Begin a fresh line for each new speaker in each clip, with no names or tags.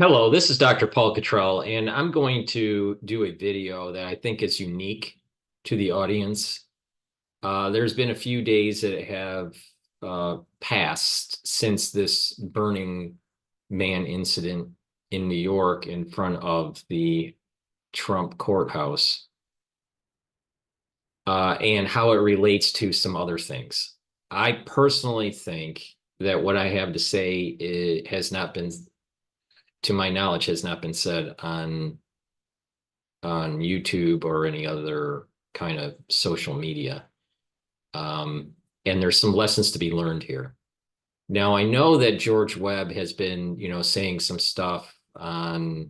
Hello, this is Dr. Paul Cottrell, and I'm going to do a video that I think is unique to the audience. There's been a few days that have passed since this Burning Man incident in New York in front of the Trump courthouse, and how it relates to some other things. I personally think that what I have to say has not been, to my knowledge, has not been said on YouTube or any other kind of social media. And there's some lessons to be learned here. Now, I know that George Webb has been, saying some stuff on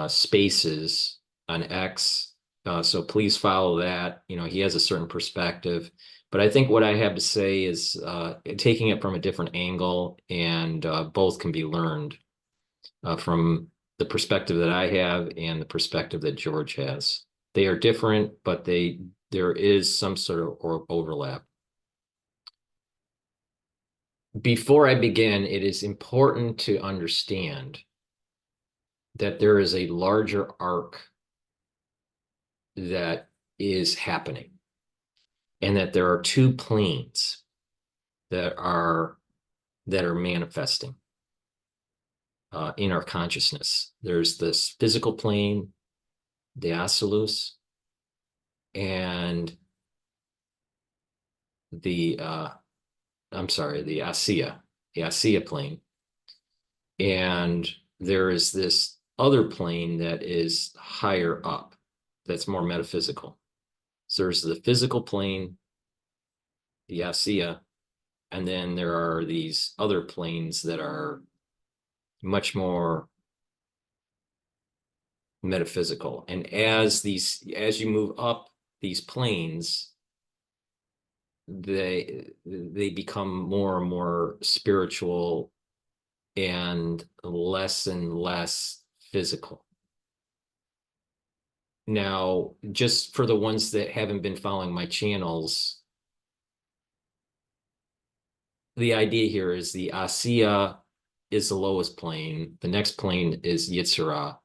Spaces on X. So please follow that. He has a certain perspective. But I think what I have to say is taking it from a different angle, and both can be learned from the perspective that I have and the perspective that George has. They are different, but there is some sort of overlap. Before I begin, it is important to understand that there is a larger arc that is happening, and that there are two planes that are manifesting in our consciousness. There's this physical plane, the Asalus, and the Asiya plane. And there is this other plane that is higher up, that's more metaphysical. So there's the physical plane, the Asiya, and then there are these other planes that are much more metaphysical. And as you move up these planes, they become more and more spiritual and less physical. Now, just for the ones that haven't been following my channels, the idea here is the Asiya is the lowest plane. The next plane is Yitzhara.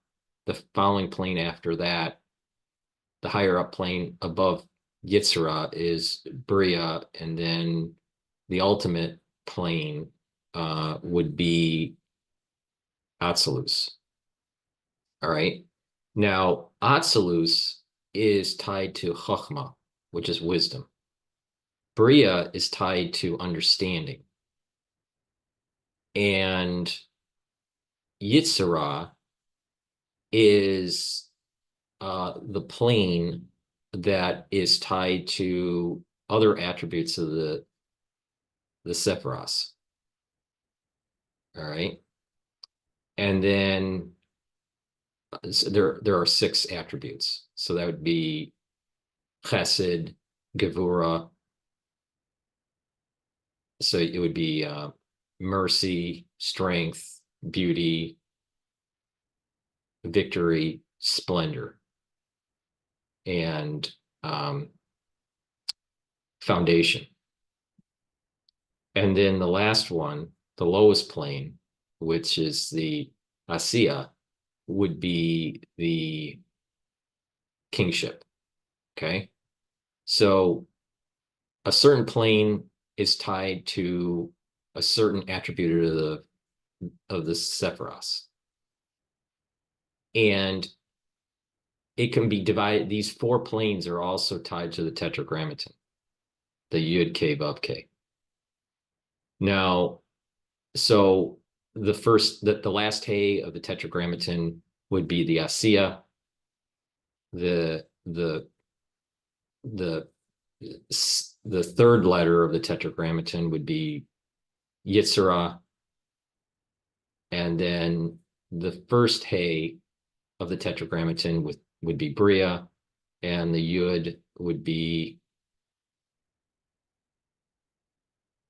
The following plane after that, the higher up plane above Yitzhara, is Bria, and then the ultimate plane would be Atsilus. All right. Now, Atsilus is tied to Chachma, which is wisdom. Bria is tied to understanding. And Yitzhara is the plane that is tied to other attributes of the Sephiros. All right. And then there are 6 attributes. So that would be Chesed, Gevura. So it would be mercy, strength, beauty, victory, splendor, and foundation. And then the last one, the lowest plane, which is the Asiya, would be the kingship. Okay. So a certain plane is tied to a certain attribute of the Sephiros. And it can be divided. These 4 planes are also tied to the Tetragrammaton, the Yud K Vav K. Now, so the last hay of the Tetragrammaton would be the Asiya. The third letter of the Tetragrammaton would be Yitzhara, and then the first hay of the Tetragrammaton would be Bria, and the Yud would be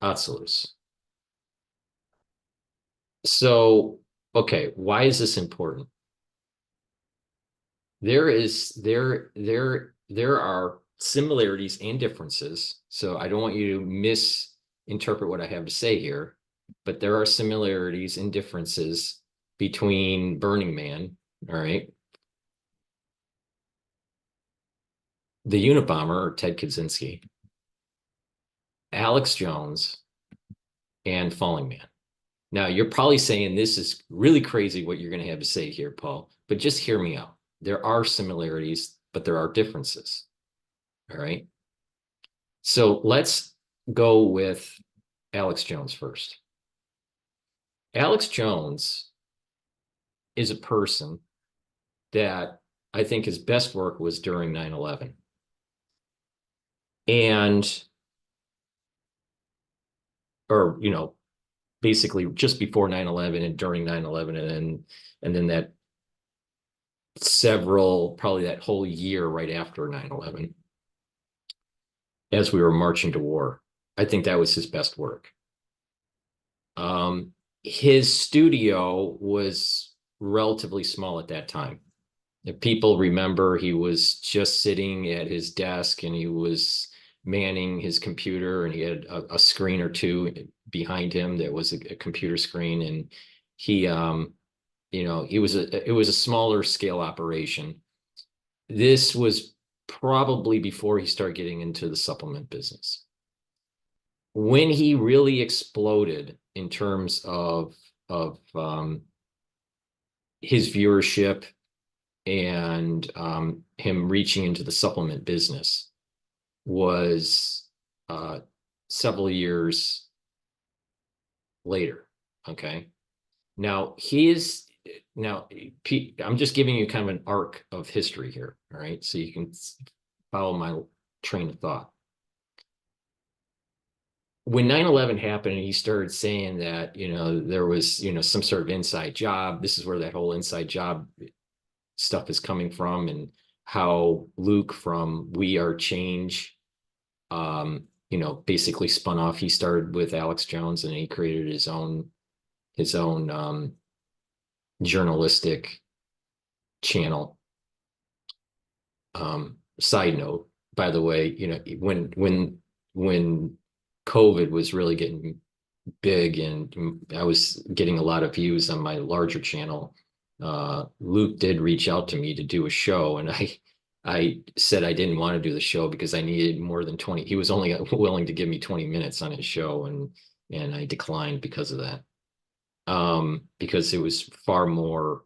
Atsilus. So, okay, why is this important? There are similarities and differences. So I don't want you to misinterpret what I have to say here, but there are similarities and differences between Burning Man, all right, the Unabomber, or Ted Kaczynski, Alex Jones, and Falling Man. Now, you're probably saying this is really crazy what you're going to have to say here, Paul, but just hear me out. There are similarities, but there are differences. All right. So let's go with Alex Jones first. Alex Jones is a person that I think his best work was during 9/11. And, or, basically just before 9/11 and during 9/11, and then that probably that whole year right after 9/11, as we were marching to war. I think that was his best work. His studio was relatively small at that time. If people remember, he was just sitting at his desk and he was manning his computer, and he had a screen or two behind him that was a computer screen. And he, it was a smaller scale operation. This was probably before he started getting into the supplement business. When he really exploded in terms of his viewership and him reaching into the supplement business was several years later. Okay. Now I'm just giving you kind of an arc of history here. All right. So you can follow my train of thought. When 9/11 happened and he started saying that, there was, some sort of inside job, this is where that whole inside job stuff is coming from, and how Luke from We Are Change, basically spun off. He started with Alex Jones and he created his own journalistic channel. Side note, by the way, when COVID was really getting big and I was getting a lot of views on my larger channel, Luke did reach out to me to do a show, and I said I didn't want to do the show because I needed more than 20. He was only willing to give me 20 minutes on his show, and I declined because of that. Because it was far more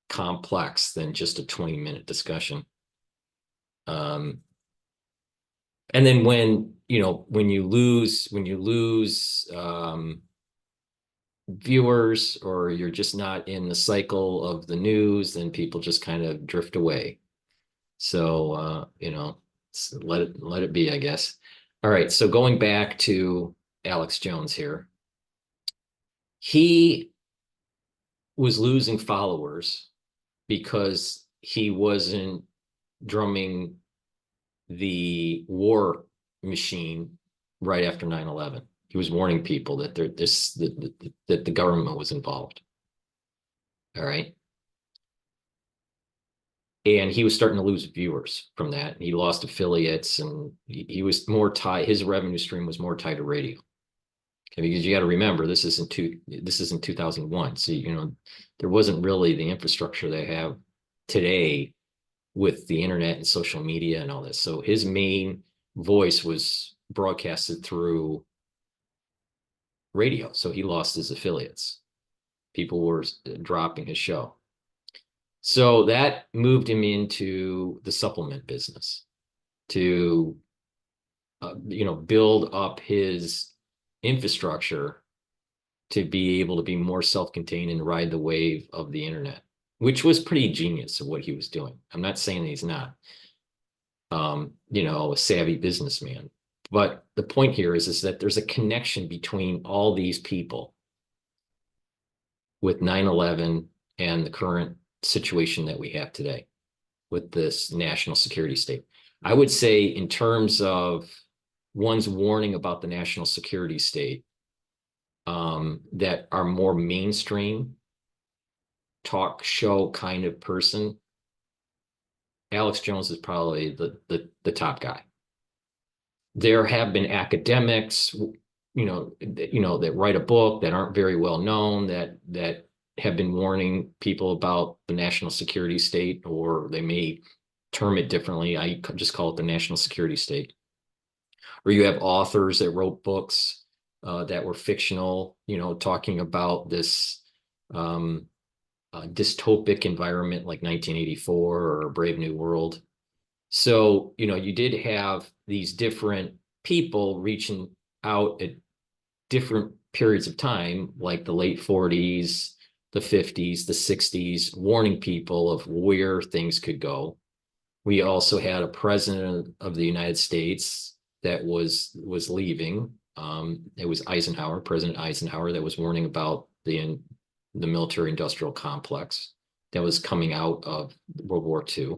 complex than just a 20-minute discussion. And then when you lose viewers, or you're just not in the cycle of the news, then people just kind of drift away. So let it be, I guess. All right. So going back to Alex Jones here, he was losing followers because he wasn't drumming the war machine right after 9/11. He was warning people that that the government was involved. All right. And he was starting to lose viewers from that. He lost affiliates, and he was more tied. His revenue stream was more tied to radio. Okay, because you got to remember, this isn't 2001. So, there wasn't really the infrastructure they have today with the internet and social media and all this. So his main voice was broadcasted through radio. So he lost his affiliates. People were dropping his show. So that moved him into the supplement business to, build up his infrastructure to be able to be more self-contained and ride the wave of the internet, which was pretty genius of what he was doing. I'm not saying that he's not, a savvy businessman. But the point here is that there's a connection between all these people with 9/11 and the current situation that we have today with this national security state. I would say, in terms of one's warning about the national security state, that are more mainstream talk show kind of person, Alex Jones is probably the top guy. There have been academics, that write a book that aren't very well known, that have been warning people about the national security state, or they may term it differently. I just call it the national security state. Or you have authors that wrote books that were fictional, talking about this dystopic environment like 1984 or Brave New World. So, you did have these different people reaching out at different periods of time, like the late 40s, the 50s, the 60s, warning people of where things could go. We also had a president of the United States that was leaving. It was Eisenhower, President Eisenhower, that was warning about the military industrial complex that was coming out of World War II.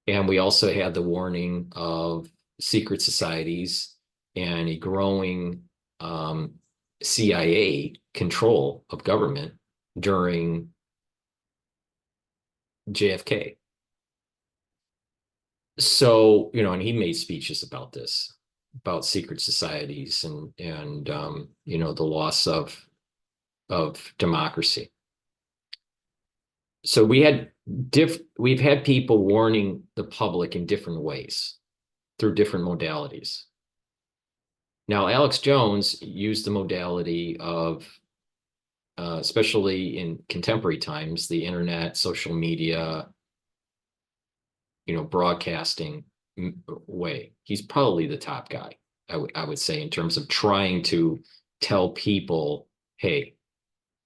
And we also had the warning of secret societies and a growing CIA control of government during JFK. So, and he made speeches about this, about secret societies and the loss of democracy. So we've had people warning the public in different ways through different modalities. Now, Alex Jones used the modality of, especially in contemporary times, the internet, social media, broadcasting way. He's probably the top guy, I would say, in terms of trying to tell people, hey,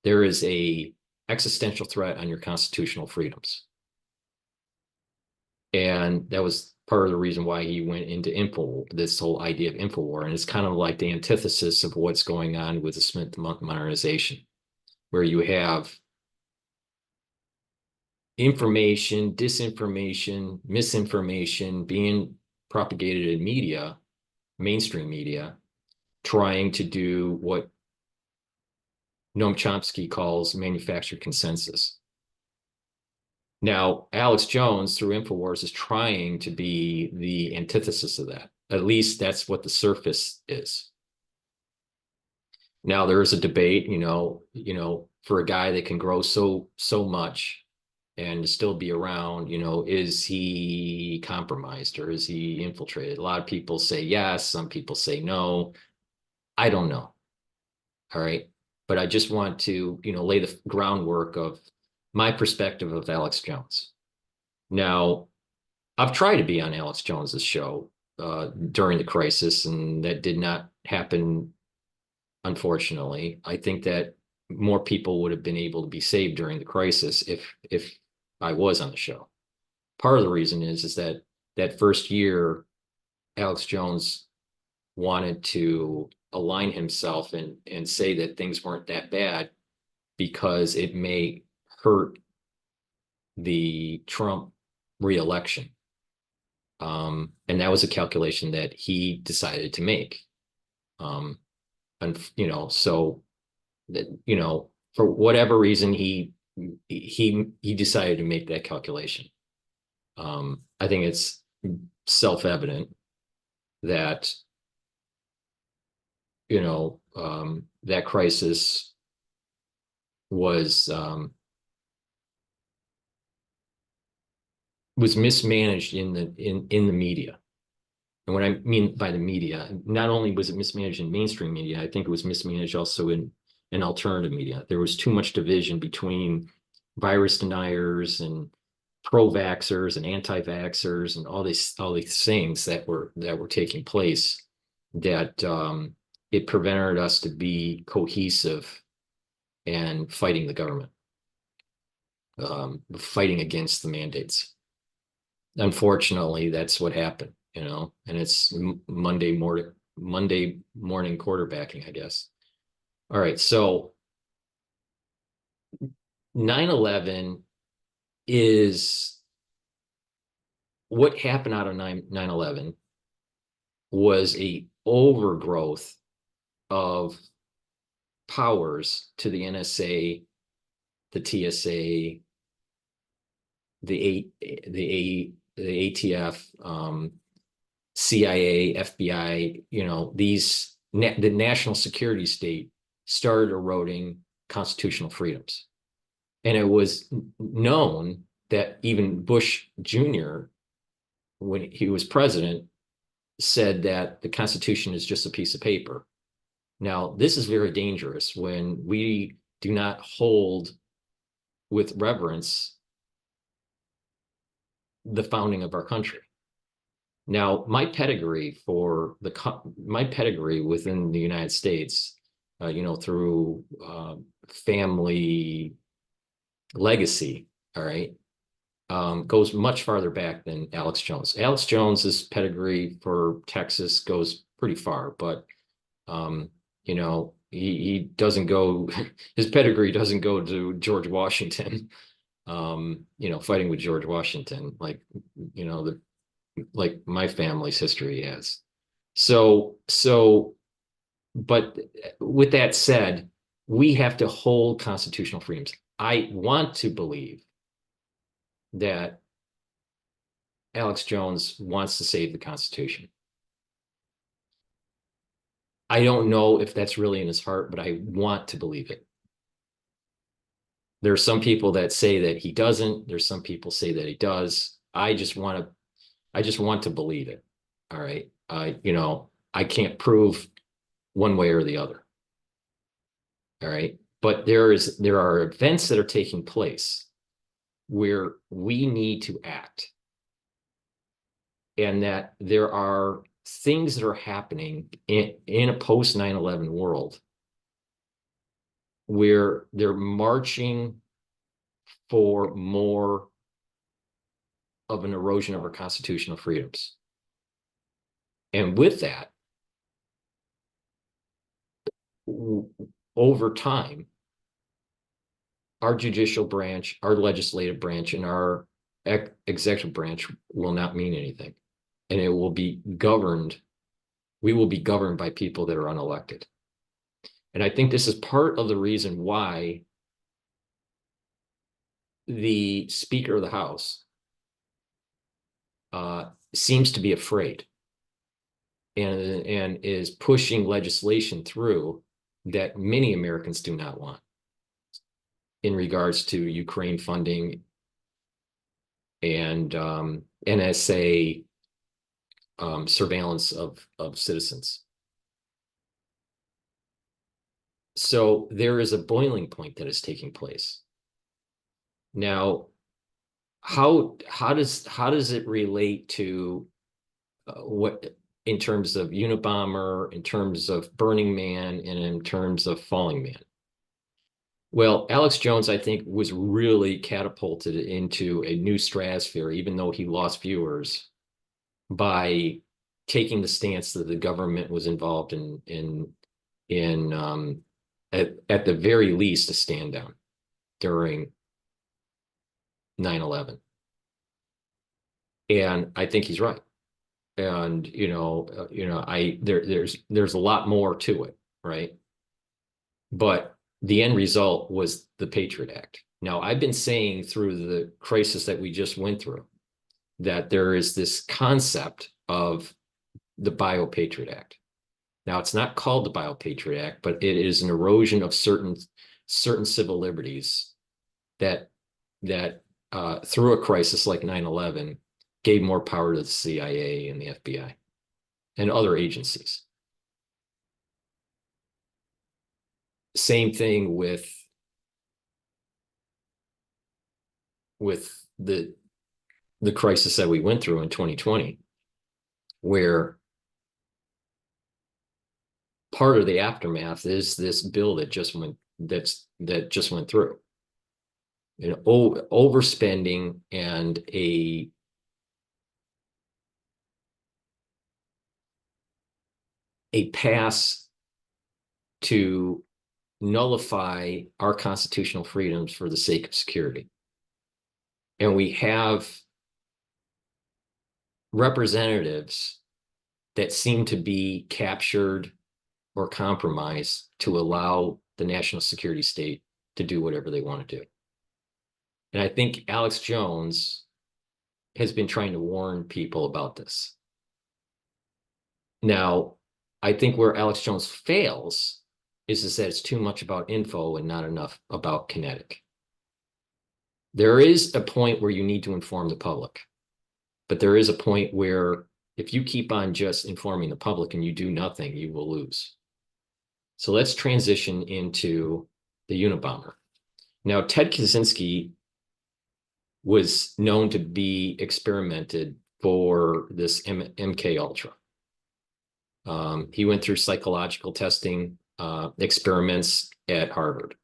there is a existential threat on your constitutional freedoms. And that was part of the reason why he went into this whole idea of InfoWar. And it's kind of like the antithesis of what's going on with the Smith modernization, where you have information, disinformation, misinformation being propagated in media, mainstream media, trying to do what Noam Chomsky calls manufactured consensus. Now, Alex Jones, through InfoWars, is trying to be the antithesis of that. At least that's what the surface is. Now, there is a debate, for a guy that can grow so much and still be around, is he compromised or is he infiltrated? A lot of people say yes, some people say no. I don't know. All right. But I just want to, lay the groundwork of my perspective of Alex Jones. Now, I've tried to be on Alex Jones's show during the crisis, and that did not happen, unfortunately. I think that more people would have been able to be saved during the crisis if I was on the show. Part of the reason is that first year, Alex Jones wanted to align himself and say that things weren't that bad because it may hurt the Trump reelection. And that was a calculation that he decided to make. And, so that, for whatever reason, he decided to make that calculation. I think it's self-evident that, that crisis was mismanaged in the media. And what I mean by the media, not only was it mismanaged in mainstream media, I think it was mismanaged also in alternative media. There was too much division between virus deniers and pro-vaxxers and anti-vaxxers and all these things that were taking place, that it prevented us to be cohesive and fighting the government, fighting against the mandates. Unfortunately, that's what happened, and it's Monday morning quarterbacking, I guess. All right, so 9/11 is what happened out of 9/11 was a overgrowth of powers to the NSA, the TSA, the ATF, CIA, FBI, the national security state started eroding constitutional freedoms. And it was known that even Bush Jr., when he was president, said that the Constitution is just a piece of paper. Now, this is very dangerous when we do not hold with reverence the founding of our country. Now, my pedigree within the United States, through family legacy, all right, goes much farther back than Alex Jones. Alex Jones's pedigree for Texas goes pretty far, but he doesn't go. His pedigree doesn't go to George Washington. Fighting with George Washington, like my family's history has. But with that said, we have to hold constitutional freedoms. I want to believe that Alex Jones wants to save the Constitution. I don't know if that's really in his heart, but I want to believe it. There are some people that say that he doesn't. There's some people say that he does. I just want to believe it. All right. I can't prove one way or the other. All right. But there are events that are taking place where we need to act. And that there are things that are happening in a post 9/11 world where they're marching for more of an erosion of our constitutional freedoms. And with that, over time, our judicial branch, our legislative branch, and our executive branch will not mean anything. And it will be governed, we will be governed by people that are unelected. And I think this is part of the reason why the Speaker of the House seems to be afraid and is pushing legislation through that many Americans do not want in regards to Ukraine funding and NSA surveillance of citizens. So there is a boiling point that is taking place. Now, how does it relate to what in terms of Unabomber, in terms of Burning Man, and in terms of Falling Man? Well, Alex Jones, I think, was really catapulted into a new stratosphere, even though he lost viewers, by taking the stance that the government was involved in at the very least a stand down during 9/11. And I think he's right. And there's a lot more to it, right? But the end result was the Patriot Act. Now, I've been saying through the crisis that we just went through that there is this concept of the Bio-Patriot Act. Now, it's not called the Bio-Patriot Act, but it is an erosion of certain civil liberties that through a crisis like 9/11 gave more power to the CIA and the FBI and other agencies. Same thing with the crisis that we went through in 2020, where part of the aftermath is this bill that just went through. Overspending and a pass to nullify our constitutional freedoms for the sake of security. And we have representatives that seem to be captured or compromised to allow the national security state to do whatever they want to do. And I think Alex Jones has been trying to warn people about this. Now, I think where Alex Jones fails is that it's too much about info and not enough about kinetic. There is a point where you need to inform the public, but there is a point where if you keep on just informing the public and you do nothing, you will lose. So let's transition into the Unabomber. Now, Ted Kaczynski was known to be experimented for this MK Ultra. He went through psychological testing experiments at Harvard.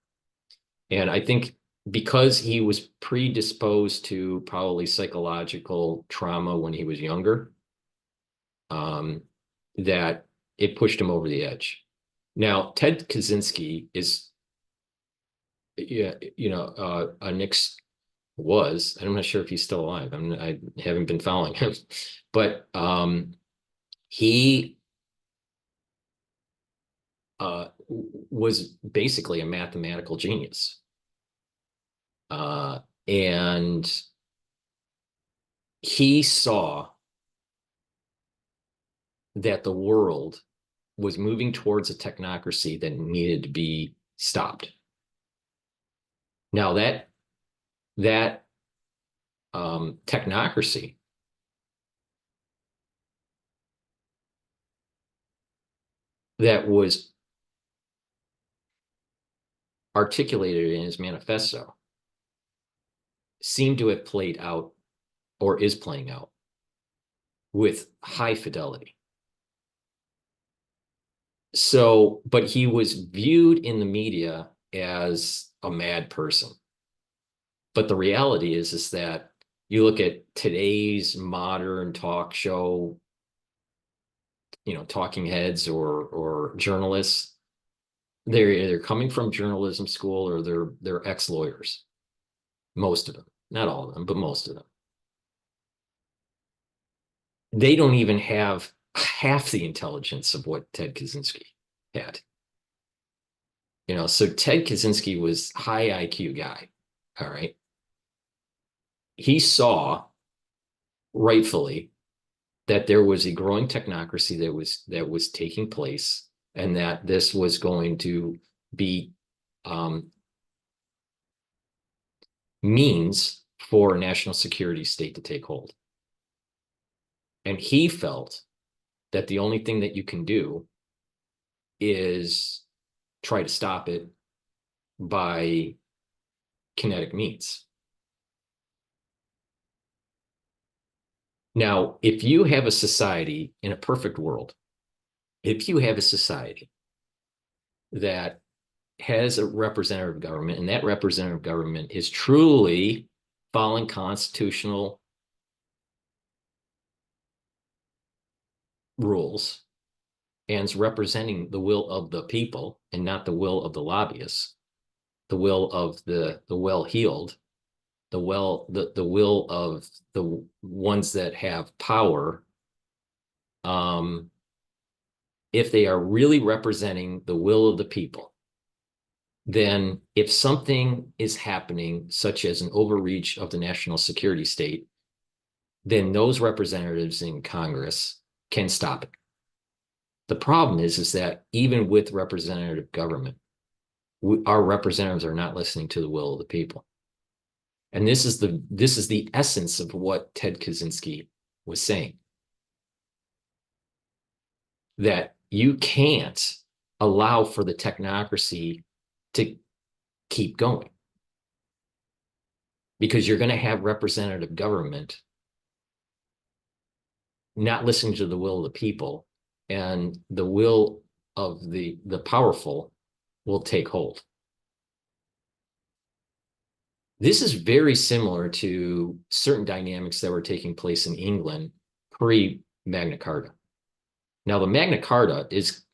And I think because he was predisposed to probably psychological trauma when he was younger, that it pushed him over the edge. Now, Ted Kaczynski is, yeah, you know, I'm not sure if he's still alive. I haven't been following him, but he was basically a mathematical genius. And he saw that the world was moving towards a technocracy that needed to be stopped. Now that technocracy that was articulated in his manifesto seemed to have played out, or is playing out, with high fidelity. So, but he was viewed in the media as a mad person. But the reality is that you look at today's modern talk show, you know, talking heads or journalists, they're either coming from journalism school or they're ex-lawyers. Most of them, not all of them, but most of them. They don't even have half the intelligence of what Ted Kaczynski had. You know, so Ted Kaczynski was high IQ guy. All right. He saw rightfully that there was a growing technocracy that was taking place, and that this was going to be means for a national security state to take hold. And he felt that the only thing that you can do is try to stop it by kinetic means. Now, if you have a society in a perfect world, if you have a society that has a representative government, and that representative government is truly following constitutional rules and is representing the will of the people and not the will of the lobbyists, the will of the well-heeled, the will of the ones that have power, if they are really representing the will of the people, then if something is happening, such as an overreach of the national security state, then those representatives in Congress can stop it. The problem is that even with representative government, our representatives are not listening to the will of the people. And this is the essence of what Ted Kaczynski was saying. That you can't allow for the technocracy to keep going, because you're going to have representative government not listening to the will of the people, and the will of the powerful will take hold. This is very similar to certain dynamics that were taking place in England pre-Magna Carta. Now, the Magna Carta is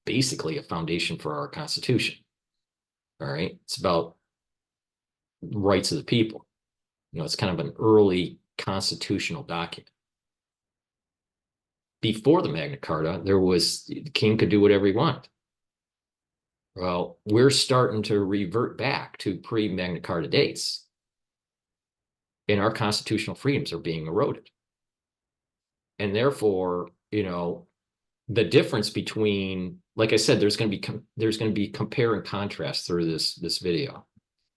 basically a foundation for our Constitution. All right. It's about rights of the people. You know, it's kind of an early constitutional document. Before the Magna Carta, the king could do whatever he wanted. Well, we're starting to revert back to pre-Magna Carta dates, and our constitutional freedoms are being eroded. And therefore, you know, the difference between, like I said, there's going to be compare and contrast through this video.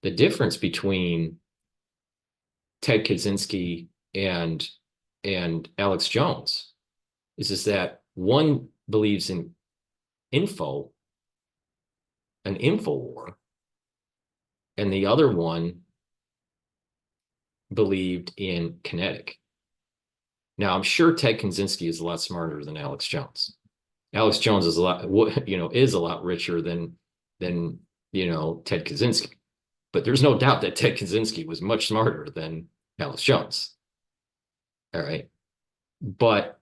The difference between Ted Kaczynski and Alex Jones is that one believes in an info war, and the other one believed in kinetic. Now, I'm sure Ted Kaczynski is a lot smarter than Alex Jones. Alex Jones is a lot, is a lot richer than Ted Kaczynski. But there's no doubt that Ted Kaczynski was much smarter than Alex Jones. All right. But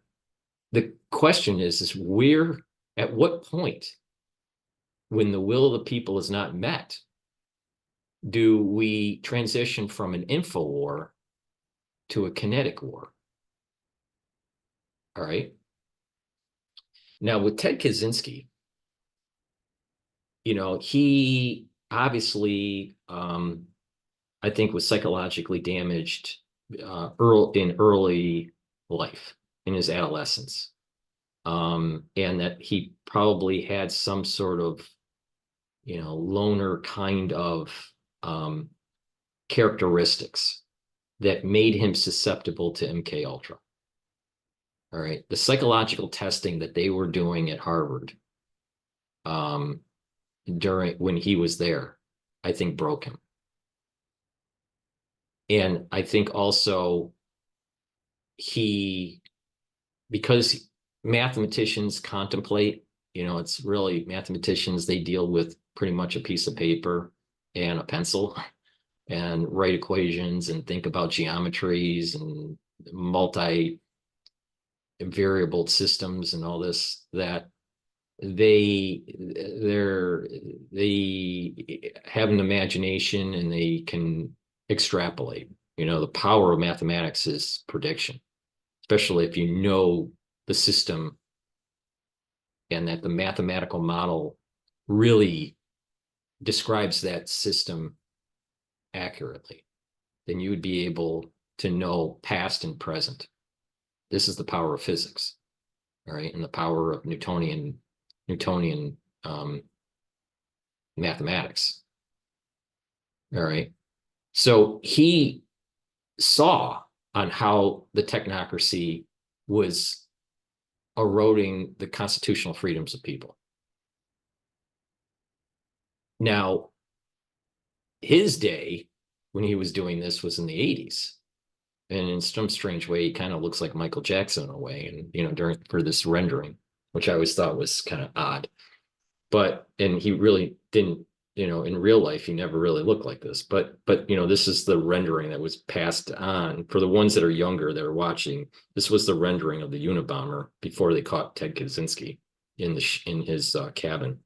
the question is where, at what point, when the will of the people is not met, do we transition from an info war to a kinetic war? All right. Now, with Ted Kaczynski, he obviously, I think, was psychologically damaged in early life, in his adolescence, and that he probably had some sort of, loner kind of characteristics that made him susceptible to MK Ultra. All right, the psychological testing that they were doing at Harvard when he was there, I think broke him. And I think also because mathematicians contemplate, it's really mathematicians, they deal with pretty much a piece of paper and a pencil and write equations and think about geometries and multi-variable systems and all this, that they have an imagination and they can extrapolate. The power of mathematics is prediction, especially if you know the system and that the mathematical model really describes that system accurately. Then you would be able to know past and present. This is the power of physics, all right, and the power of Newtonian mathematics. All right. So he saw on how the technocracy was eroding the constitutional freedoms of people. Now, his day when he was doing this was in the 80s. And in some strange way, he kind of looks like Michael Jackson in a way, and for this rendering, which I always thought was kind of odd. And he really didn't, in real life, he never really looked like this. But this is the rendering that was passed on for the ones that are younger that are watching. This was the rendering of the Unabomber before they caught Ted Kaczynski in his cabin.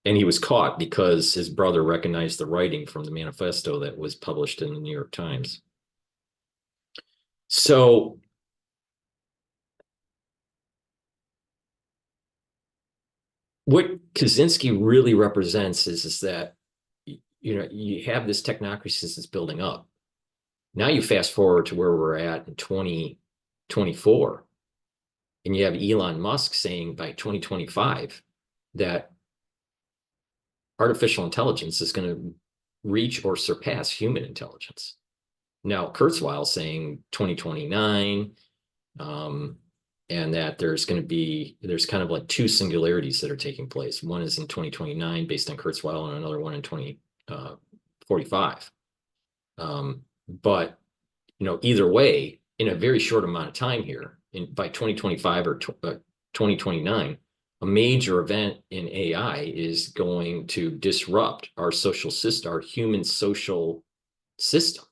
And he was caught because his brother recognized the writing from the manifesto that was published in the New York Times. So what Kaczynski really represents is that, you have this technocracy that's building up. Now you fast forward to where we're at in 2024, and you have Elon Musk saying by 2025 that artificial intelligence is going to reach or surpass human intelligence. Now, Kurzweil saying 2029, and that there's kind of like two singularities that are taking place. One is in 2029 based on Kurzweil, and another one in 2045. But, either way, in a very short amount of time here, by 2025 or 2029, a major event in AI is going to disrupt our social system, our human social system,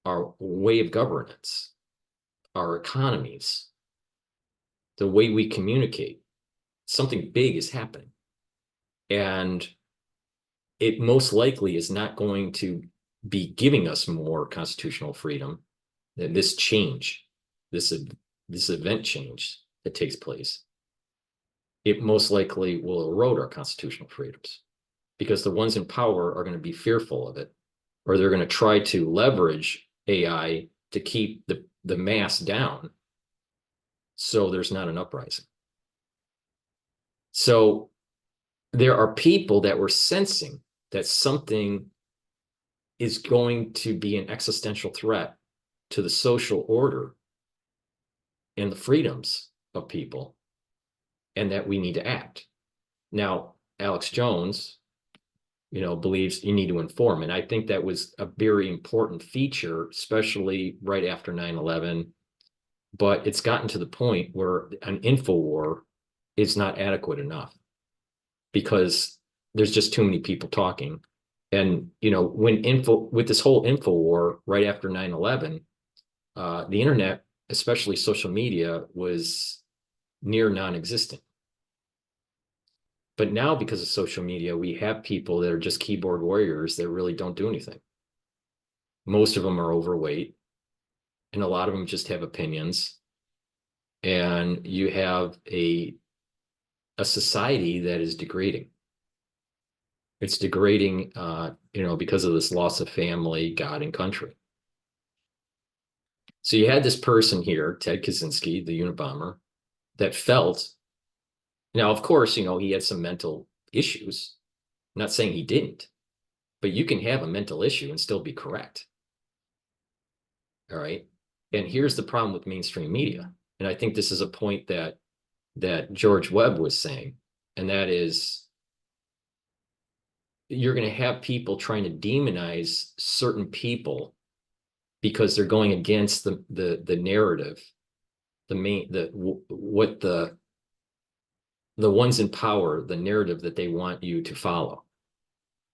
our way of governance, our economies, the way we communicate. Something big is happening. And it most likely is not going to be giving us more constitutional freedom. This change, this event change that takes place, it most likely will erode our constitutional freedoms, because the ones in power are going to be fearful of it, or they're going to try to leverage AI to keep the mass down so there's not an uprising. So there are people that were sensing that something is going to be an existential threat to the social order and the freedoms of people, and that we need to act. Now, Alex Jones, believes you need to inform. And I think that was a very important feature, especially right after 9/11. But it's gotten to the point where an info war is not adequate enough because there's just too many people talking. And, with this whole info war right after 9/11, the internet, especially social media, was near non-existent. But now, because of social media, we have people that are just keyboard warriors that really don't do anything. Most of them are overweight, and a lot of them just have opinions. And you have a society that is degrading. It's degrading, because of this loss of family, God, and country. So you had this person here, Ted Kaczynski, the Unabomber, that felt. Now, of course, he had some mental issues. I'm not saying he didn't, but you can have a mental issue and still be correct. All right. And here's the problem with mainstream media. And I think this is a point that George Webb was saying, and that is you're going to have people trying to demonize certain people because they're going against the narrative, the ones in power, the narrative that they want you to follow.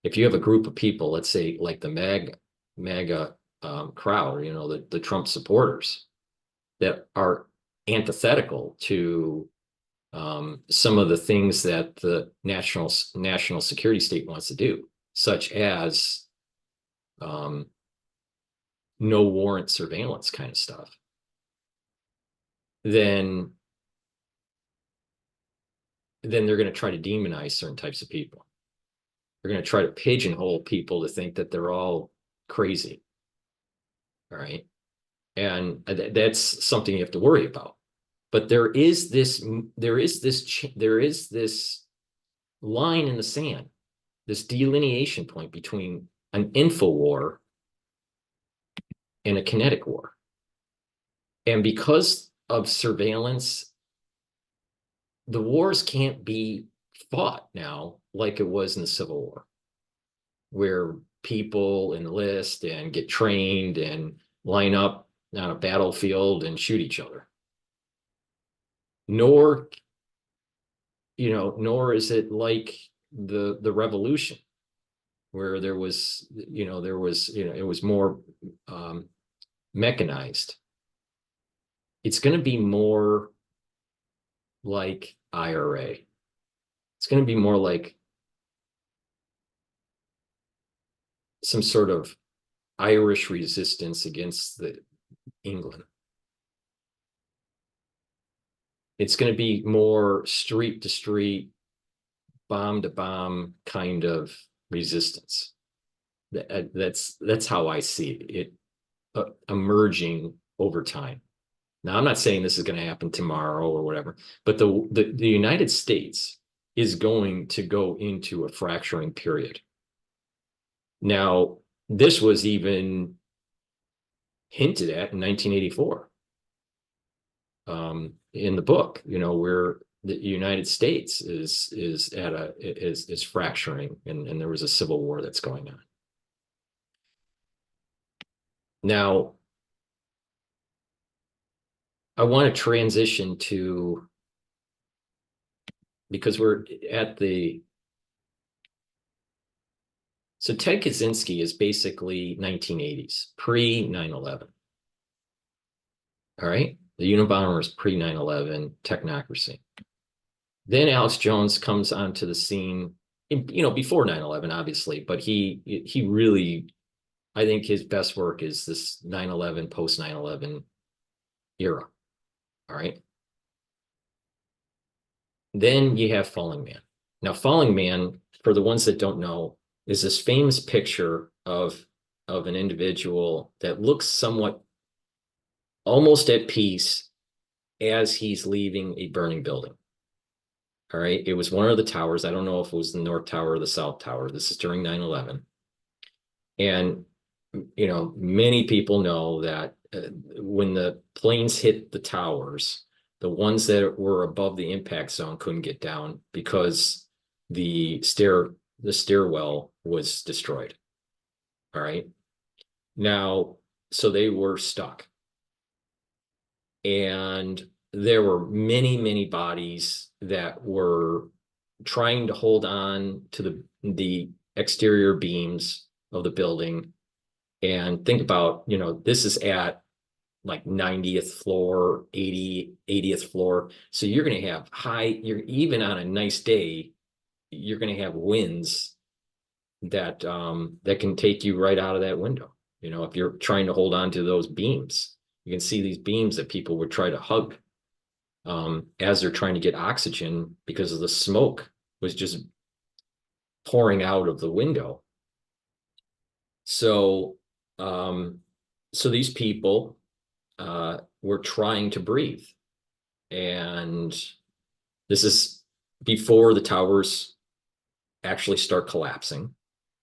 If you have a group of people, let's say like the MAGA crowd, the Trump supporters that are antithetical to some of the things that the national security state wants to do, such as no warrant surveillance kind of stuff, then they're going to try to demonize certain types of people. They're going to try to pigeonhole people to think that they're all crazy. All right. And that's something you have to worry about. But there is this line in the sand, this delineation point between an info war and a kinetic war. And because of surveillance, the wars can't be fought now like it was in the Civil War, where people enlist and get trained and line up on a battlefield and shoot each other. Nor is it like the revolution, where it was more mechanized. It's going to be more like IRA. It's going to be more like some sort of Irish resistance against England. It's going to be more street to street, bomb to bomb kind of resistance. That's how I see it emerging over time. Now, I'm not saying this is going to happen tomorrow or whatever, but the United States is going to go into a fracturing period. Now, this was even hinted at in 1984 in the book, where the United States is fracturing, and there was a civil war that's going on. Now, I want to transition to, because we're at so Ted Kaczynski is basically 1980s, pre 9/11. All right. The Unabomber is pre 9/11 technocracy. Then Alex Jones comes onto the scene, before 9/11, obviously, but he really, I think his best work is this 9/11, post 9/11 era. All right. Then you have Falling Man. Now, Falling Man, for the ones that don't know, is this famous picture of an individual that looks somewhat almost at peace as he's leaving a burning building. All right. It was one of the towers. I don't know if it was the North Tower or the South Tower. This is during 9/11. And, you know, many people know that when the planes hit the towers, the ones that were above the impact zone couldn't get down because the stairwell was destroyed. All right. Now, so they were stuck. And there were many, many bodies that were trying to hold on to the exterior beams of the building. And think about, you know, this is at like 90th floor, 80th floor. So you're going to have you're even on a nice day, you're going to have winds that that can take you right out of that window. You know, if you're trying to hold on to those beams, you can see these beams that people would try to hug as they're trying to get oxygen because of the smoke was just pouring out of the window. So, so these people were trying to breathe, and this is before the towers actually start collapsing.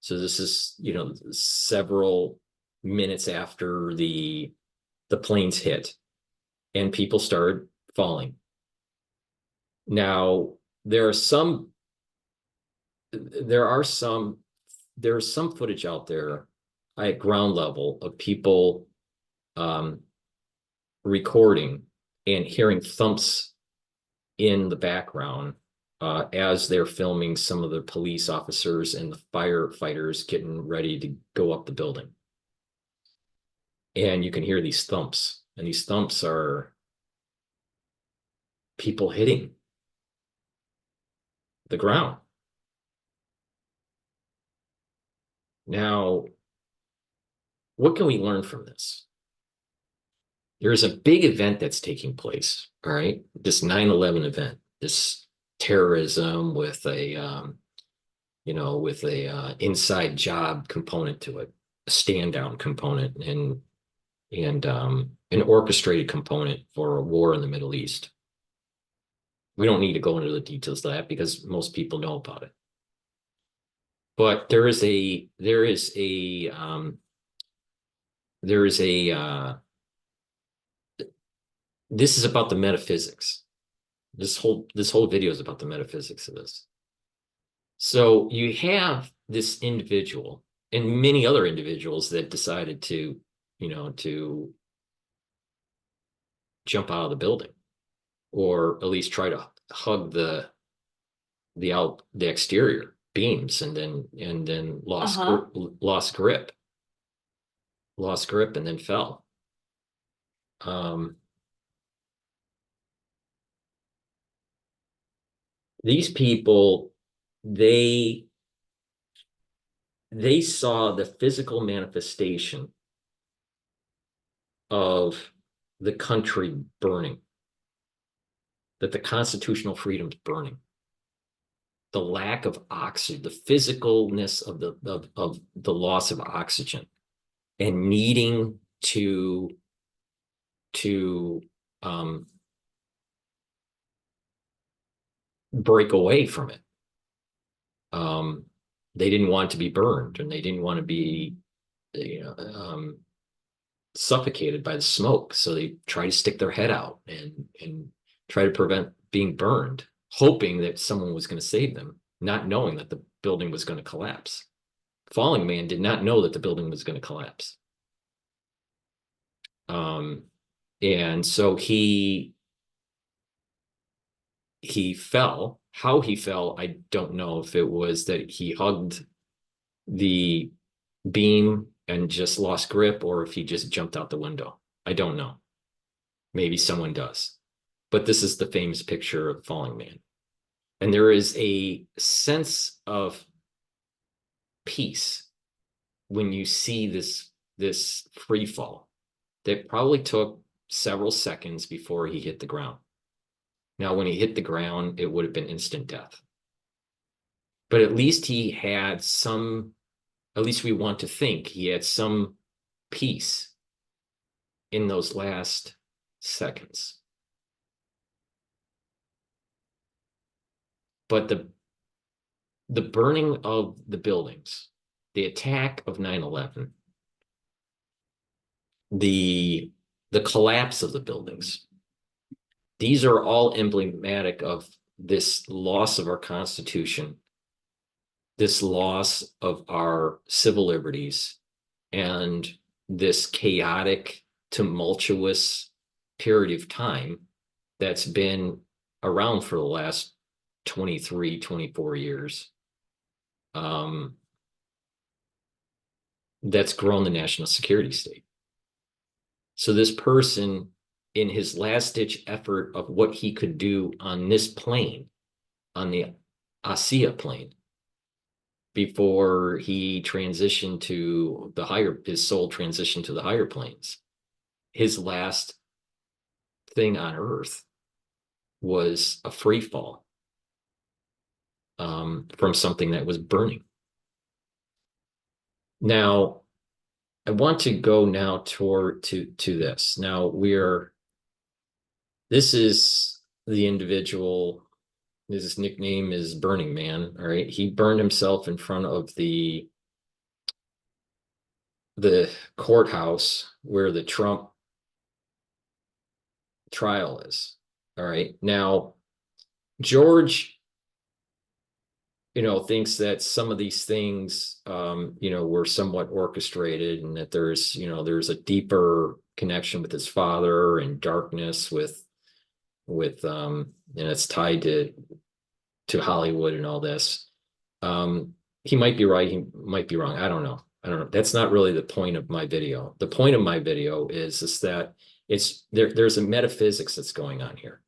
So this is, you know, several minutes after the planes hit, and people started falling. Now there's some footage out there at ground level of people recording and hearing thumps in the background as they're filming some of the police officers and the firefighters getting ready to go up the building. And you can hear these thumps, and these thumps are people hitting the ground. Now, what can we learn from this? There's a big event that's taking place, all right? This 9/11 event, this terrorism with a, you know, with a inside job component to it, a stand down component, and an orchestrated component for a war in the Middle East. We don't need to go into the details of that because most people know about it. But there is a this is about the metaphysics. This whole video is about the metaphysics of this. So you have this individual and many other individuals that decided to, you know, to jump out of the building, or at least try to hug the exterior beams, and then lost grip, and then fell. These people, they saw the physical manifestation of the country burning, that the constitutional freedom's burning, the lack of oxygen, the physicalness of the loss of oxygen, and needing to break away from it. They didn't want to be burned, and they didn't want to be, you know, suffocated by the smoke. So they try to stick their head out and try to prevent being burned, hoping that someone was going to save them, not knowing that the building was going to collapse. Falling Man did not know that the building was going to collapse. And so he fell. How he fell, I don't know. If it was that he hugged the beam and just lost grip, or if he just jumped out the window. I don't know. Maybe someone does. But this is the famous picture of Falling Man. And there is a sense of peace when you see this free fall that probably took several seconds before he hit the ground. Now, when he hit the ground, it would have been instant death. But at least he had some, at least we want to think he had some peace in those last seconds. But the burning of the buildings, the attack of 9/11, the collapse of the buildings, these are all emblematic of this loss of our Constitution, this loss of our civil liberties, and this chaotic, tumultuous period of time that's been around for the last 23, 24 years. That's grown the national security state. So this person, in his last ditch effort of what he could do on this plane, on the ASEA plane, before he transitioned to the higher, his soul transitioned to the higher planes, his last thing on Earth was a free fall from something that was burning. Now, I want to go now to this. Now this is the individual, his nickname is Burning Man, all right? He burned himself in front of the courthouse where the Trump trial is, all right? Now, George, thinks that some of these things, were somewhat orchestrated, and that there's a deeper connection with his father and darkness with and it's tied to Hollywood and all this. He might be right, he might be wrong. I don't know. That's not really the point of my video. The point of my video is that there's a metaphysics that's going on here.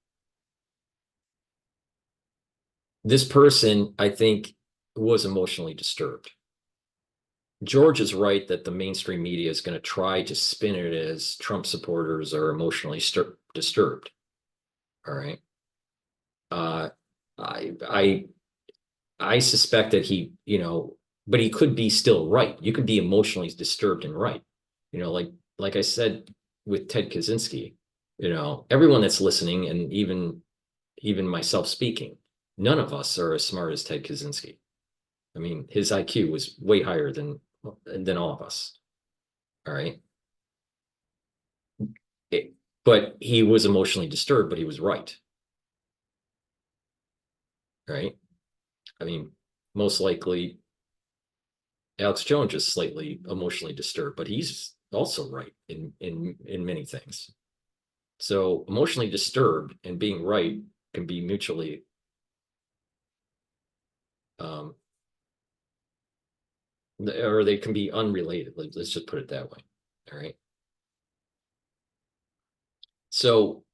This person, I think, was emotionally disturbed. George is right that the mainstream media is going to try to spin it as Trump supporters are emotionally disturbed. All right. I suspect that he, but he could be still right. You could be emotionally disturbed and right. Like I said with Ted Kaczynski, everyone that's listening, and even myself speaking, none of us are as smart as Ted Kaczynski. I mean, his IQ was way higher than all of us. All right. But he was emotionally disturbed, but he was right. Right. I mean, most likely Alex Jones is slightly emotionally disturbed, but he's also right in many things. So emotionally disturbed and being right can be mutually or they can be unrelated. Let's just put it that way. All right. So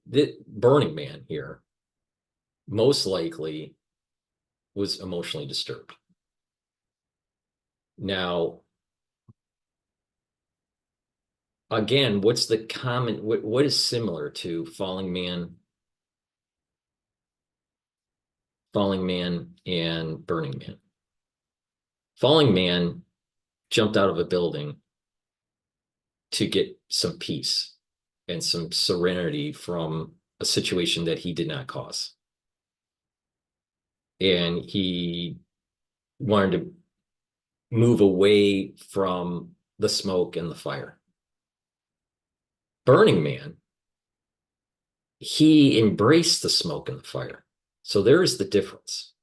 the Burning Man here most likely was emotionally disturbed. Now, again, what's the common, what is similar to Falling Man and Burning Man? Falling Man jumped out of a building to get some peace and some serenity from a situation that he did not cause. And he wanted to move away from the smoke and the fire. Burning Man, he embraced the smoke and the fire. So there is the difference.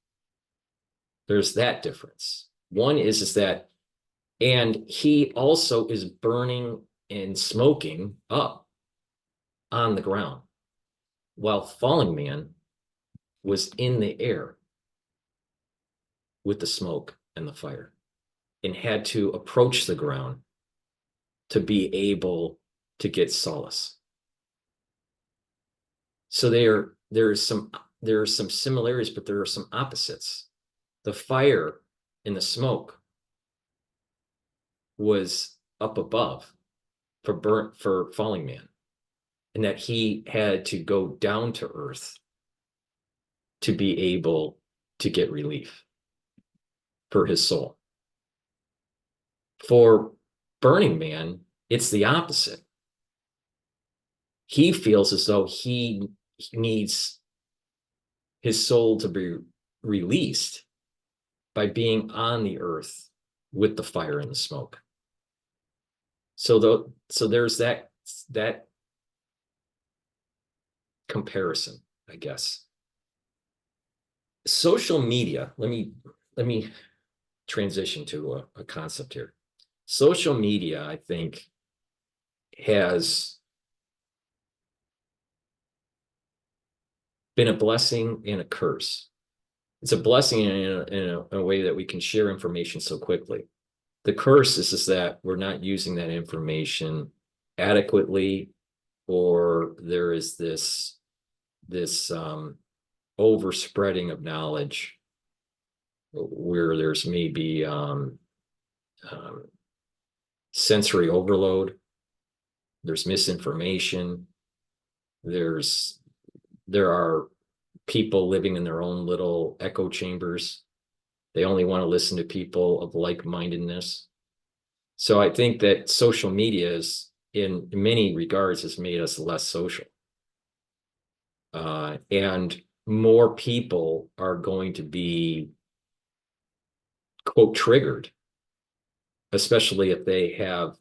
There's that difference. One is that, and he also is burning and smoking up on the ground, while Falling Man was in the air with the smoke and the fire and had to approach the ground to be able to get solace. So there are some similarities, but there are some opposites. The fire and the smoke was up above for Falling Man, and that he had to go down to earth to be able to get relief for his soul. For Burning Man, it's the opposite. He feels as though he needs his soul to be released by being on the earth with the fire and the smoke. So there's that comparison, I guess. Social media, let me transition to a concept here. Social media, I think, has been a blessing and a curse. It's a blessing in a way that we can share information so quickly. The curse is that we're not using that information adequately, or there is this overspreading of knowledge where there's maybe sensory overload, there's misinformation, there are people living in their own little echo chambers. They only want to listen to people of like-mindedness. So I think that social media is, in many regards, has made us less social. And more people are going to be, quote, triggered, especially if they have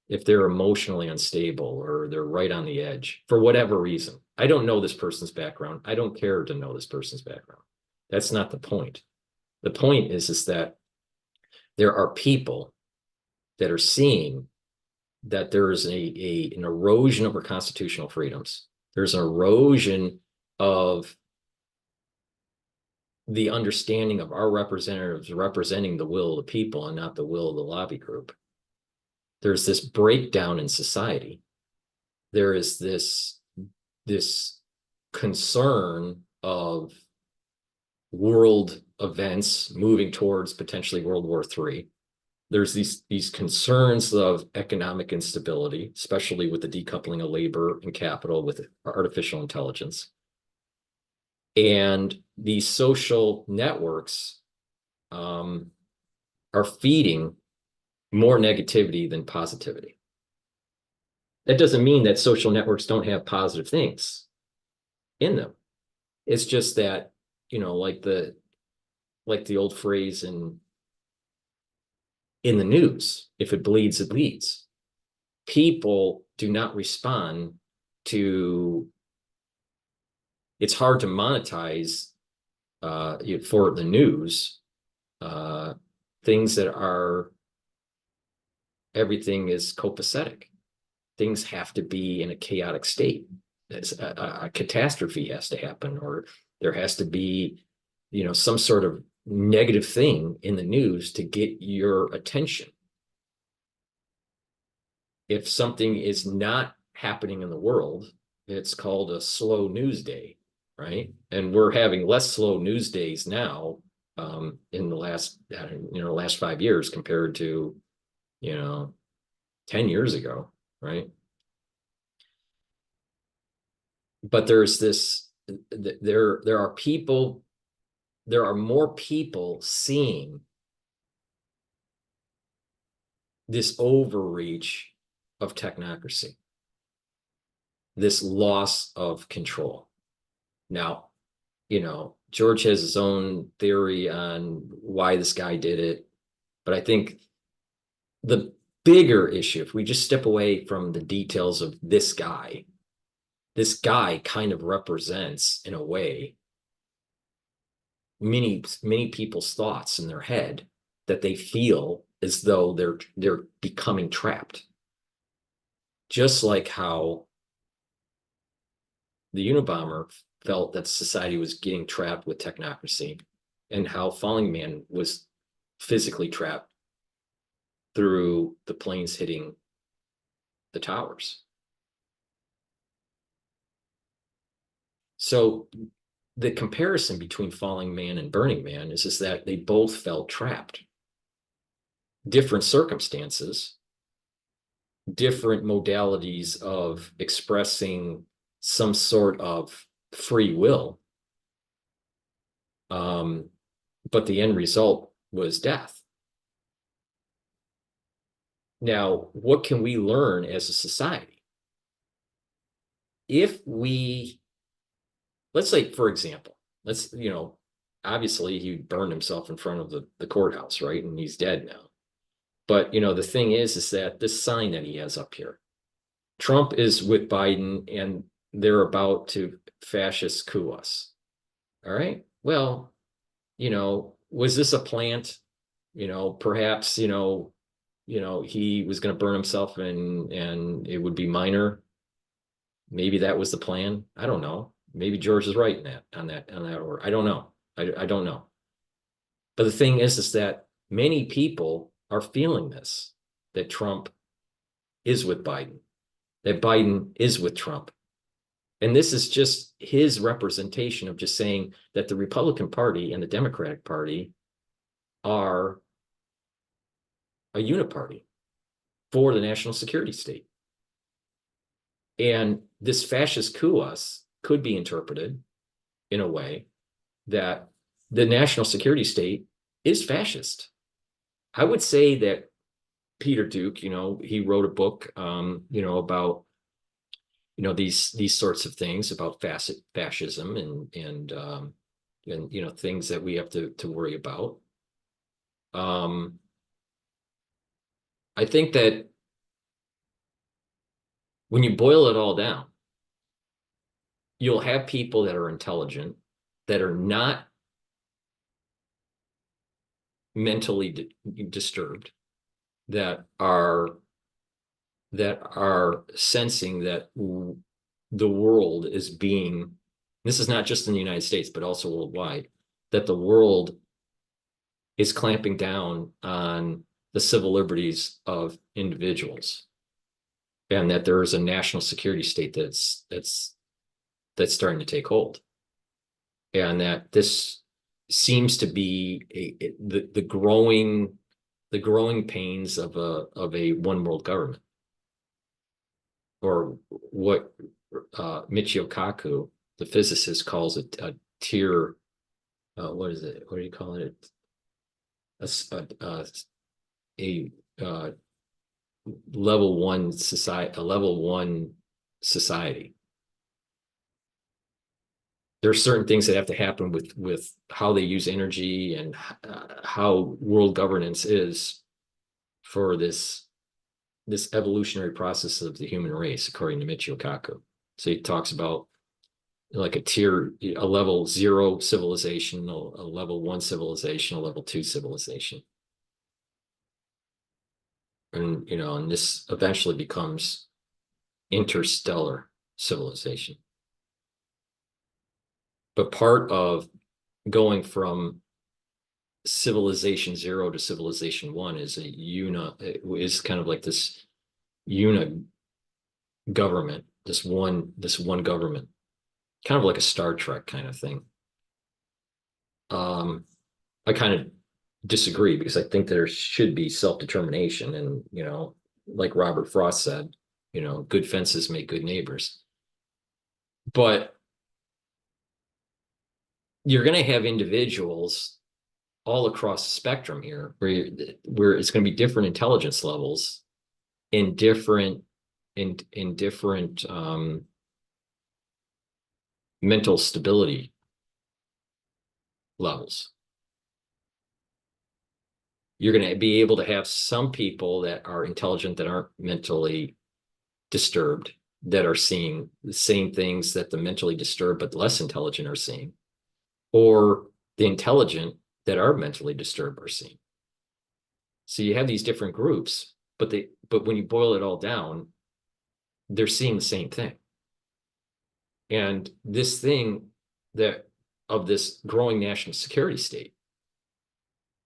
if they're emotionally unstable or they're right on the edge for whatever reason. I don't know this person's background. I don't care to know this person's background. That's not the point. The point is that there are people that are seeing that there is an erosion of our constitutional freedoms. There's an erosion of the understanding of our representatives representing the will of the people and not the will of the lobby group. There's this breakdown in society. There is this concern of world events moving towards potentially World War III. There's these concerns of economic instability, especially with the decoupling of labor and capital with artificial intelligence. And these social networks are feeding more negativity than positivity. That doesn't mean that social networks don't have positive things in them. It's just that, like the old phrase in the news, if it bleeds, it leads. People do not respond to, it's hard to monetize for the news things that are, everything is copacetic. Things have to be in a chaotic state. A catastrophe has to happen, or there has to be, some sort of negative thing in the news to get your attention. If something is not happening in the world, it's called a slow news day, right? And we're having less slow news days now in the last 5 years compared to 10 years ago, right? But there's this, there are more people seeing this overreach of technocracy, this loss of control. Now, George has his own theory on why this guy did it, but I think the bigger issue, if we just step away from the details of this guy kind of represents, in a way, many people's thoughts in their head, that they feel as though they're becoming trapped. Just like how the Unabomber felt that society was getting trapped with technocracy, and how Falling Man was physically trapped through the planes hitting the towers. So the comparison between Falling Man and Burning Man is that they both felt trapped. Different circumstances, different modalities of expressing some sort of free will. But the end result was death. Now, what can we learn as a society? if we, let's say, for example, let's, obviously he burned himself in front of the courthouse, right? And he's dead now. But, the thing is that this sign that he has up here, Trump is with Biden and they're about to fascist coup us. All right. Well, was this a plant? Perhaps, he was going to burn himself and it would be minor. Maybe that was the plan. I don't know. Maybe George is right in that on that order. I don't know. I don't know. But the thing is that many people are feeling this, that Trump is with Biden, that Biden is with Trump. And this is just his representation of just saying that the Republican Party and the Democratic Party are a uniparty for the national security state. And this fascist coup us could be interpreted in a way that the national security state is fascist. I would say that Peter Duke, he wrote a book, about, these sorts of things about fascism and things that we have to worry about. I think that when you boil it all down, you'll have people that are intelligent, that are not mentally disturbed, that are sensing that the world is being, this is not just in the United States, but also worldwide, that the world is clamping down on the civil liberties of individuals, and that there is a national security state that's starting to take hold, and that this seems to be the growing pains of a one world government, or what Michio Kaku, the physicist, calls it a tier. What is it? What do you call it? A level one society. A level one society. There are certain things that have to happen with how they use energy and how world governance is for this evolutionary process of the human race, according to Michio Kaku. So he talks about like a level 0 civilization, a level 1 civilization, a level 2 civilization. And this eventually becomes interstellar civilization. But part of going from civilization 0 to civilization 1 is kind of like this government, this one government, kind of like a Star Trek kind of thing. I kind of disagree, because I think there should be self-determination, and like Robert Frost said, good fences make good neighbors. But you're going to have individuals all across the spectrum here, where it's going to be different intelligence levels in different mental stability levels. You're going to be able to have some people that are intelligent, that aren't mentally disturbed, that are seeing the same things that the mentally disturbed but less intelligent are seeing, or the intelligent that are mentally disturbed are seeing. So you have these different groups, but when you boil it all down, they're seeing the same thing. And this thing of this growing national security state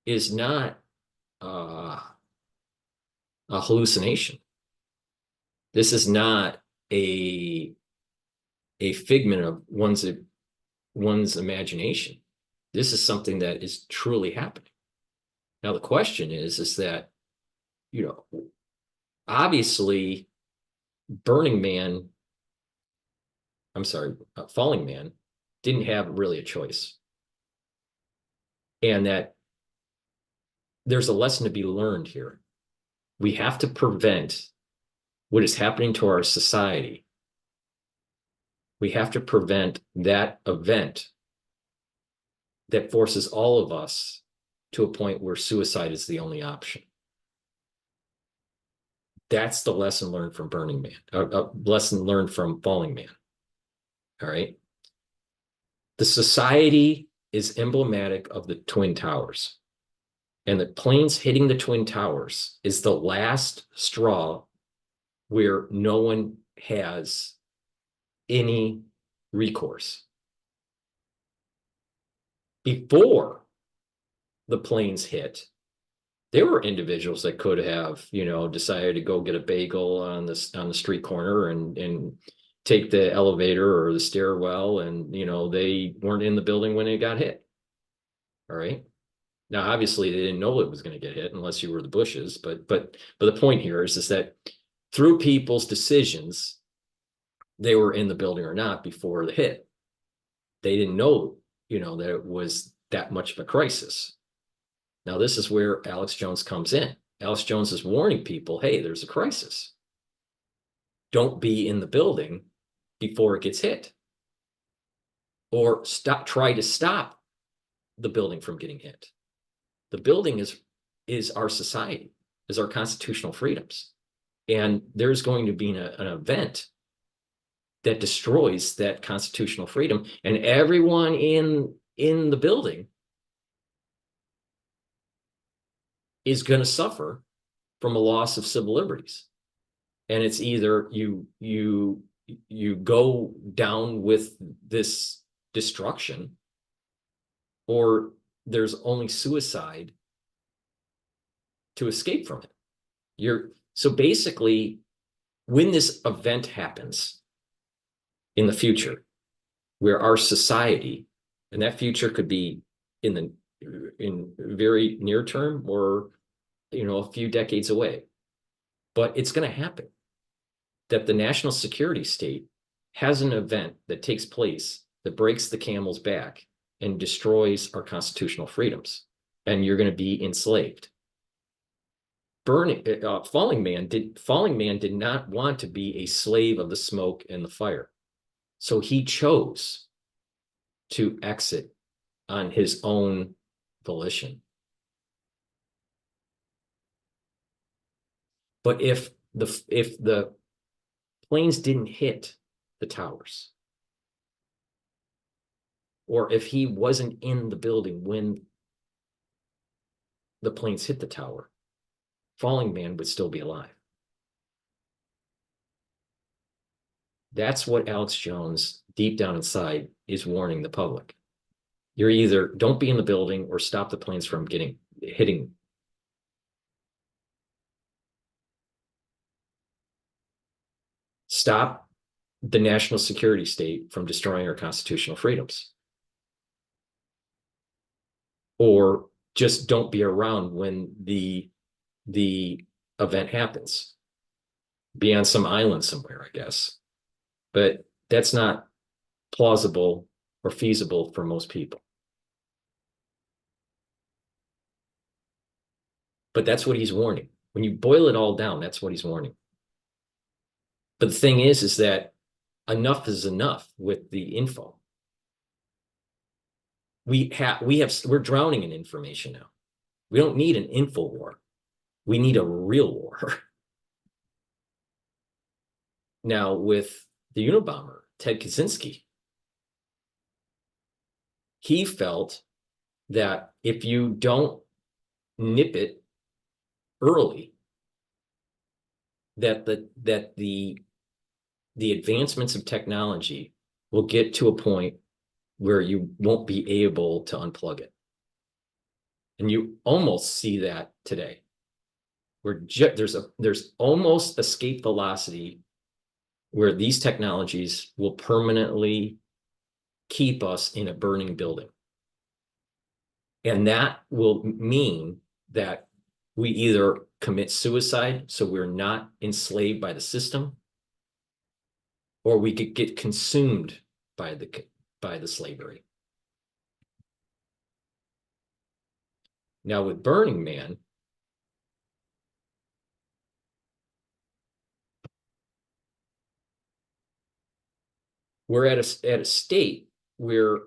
is not a hallucination. This is not a figment of one's imagination. This is something that is truly happening. Now the question is that, obviously Falling Man didn't have really a choice. And that there's a lesson to be learned here. We have to prevent what is happening to our society We have to prevent that event that forces all of us to a point where suicide is the only option. That's the lesson learned from Burning Man, a lesson learned from Falling Man. All right. The society is emblematic of the Twin Towers. And the planes hitting the Twin Towers is the last straw where no one has any recourse. Before the planes hit, there were individuals that could have, decided to go get a bagel on the street corner and take the elevator or the stairwell, and they weren't in the building when it got hit. All right. Now, obviously, they didn't know it was going to get hit unless you were the Bushes. But the point here is that through people's decisions, they were in the building or not before the hit. They didn't know, that it was that much of a crisis. Now, this is where Alex Jones comes in. Alex Jones is warning people, hey, there's a crisis. Don't be in the building before it gets hit. Or try to stop the building from getting hit. The building is our society, is our constitutional freedoms. And there's going to be an event that destroys that constitutional freedom. And everyone in the building is going to suffer from a loss of civil liberties. And it's either you go down with this destruction, or there's only suicide to escape from it. So basically, when this event happens in the future, where our society, and that future could be in very near term, or a few decades away, but it's going to happen, that the national security state has an event that takes place that breaks the camel's back and destroys our constitutional freedoms, and you're going to be enslaved. Falling Man did not want to be a slave of the smoke and the fire, so he chose to exit on his own volition. But if the planes didn't hit the towers, or if he wasn't in the building when the planes hit the tower, Falling Man would still be alive. That's what Alex Jones, deep down inside, is warning the public. You're either don't be in the building or stop the planes from hitting. Stop the national security state from destroying our constitutional freedoms. Or just don't be around when the event happens. Be on some island somewhere, I guess. But that's not plausible or feasible for most people. But that's what he's warning. When you boil it all down, that's what he's warning. But the thing is that enough is enough with the info. We're drowning in information now. We don't need an info war. We need a real war. Now, with the Unabomber, Ted Kaczynski, he felt that if you don't nip it early, that the advancements of technology will get to a point where you won't be able to unplug it. And you almost see that today, where there's almost escape velocity, where these technologies will permanently keep us in a burning building. And that will mean that we either commit suicide, so we're not enslaved by the system, or we could get consumed by the slavery. Now, with Burning Man, we're at a state where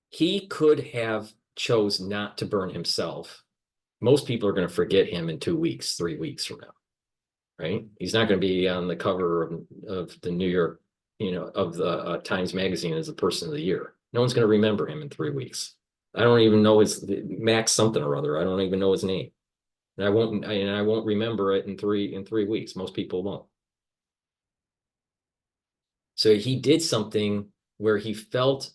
he could have chose not to burn himself. Most people are going to forget him in 2 weeks, 3 weeks from now, right? He's not going to be on the cover of the New York, of the Times Magazine as a person of the year. No one's going to remember him in 3 weeks. I don't even know his Max something or other. I don't even know his name. And I won't remember it in 3 weeks. Most people won't. So he did something where he felt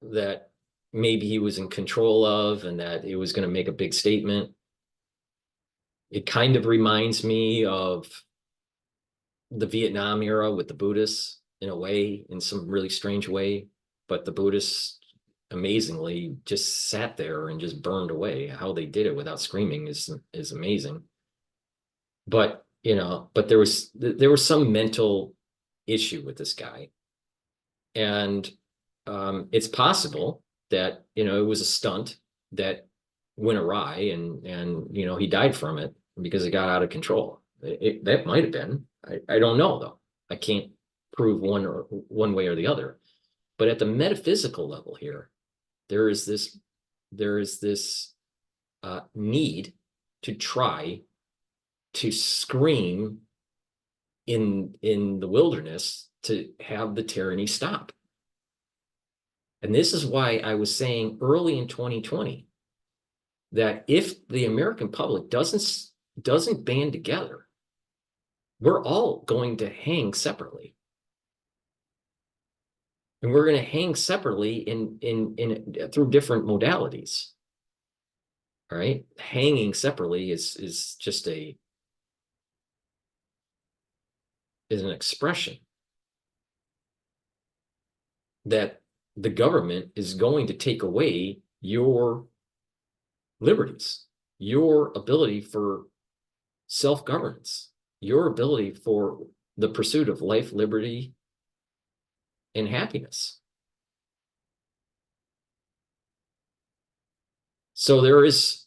that maybe he was in control of and that it was going to make a big statement. It kind of reminds me of the Vietnam era with the Buddhists in a way, in some really strange way. But the Buddhists amazingly just sat there and just burned away. How they did it without screaming is amazing. But there was some mental issue with this guy, and it's possible that it was a stunt that went awry, and he died from it because it got out of control. That might have been. I don't know though. I can't prove one way or the other. But at the metaphysical level here, there is this need to try to scream in the wilderness to have the tyranny stop. And this is why I was saying early in 2020 that if the American public doesn't band together, we're all going to hang separately. And we're going to hang separately in through different modalities. All right. Hanging separately is just is an expression that the government is going to take away your liberties, your ability for self-governance, your ability for the pursuit of life, liberty, and happiness. So there is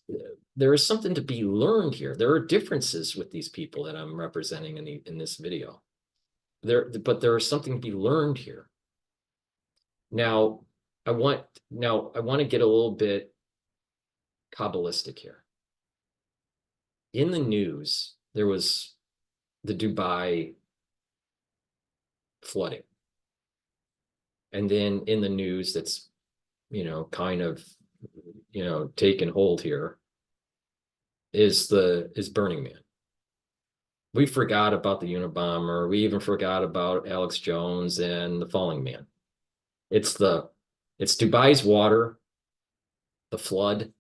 something to be learned here. There are differences with these people that I'm representing in this video. But there is something to be learned here. Now, I want to get a little bit Kabbalistic here. In the news, there was the Dubai flooding. And then in the news that's, kind of, taken hold here is Burning Man. We forgot about the Unabomber. We even forgot about Alex Jones and the Falling Man. It's Dubai's water, the flood,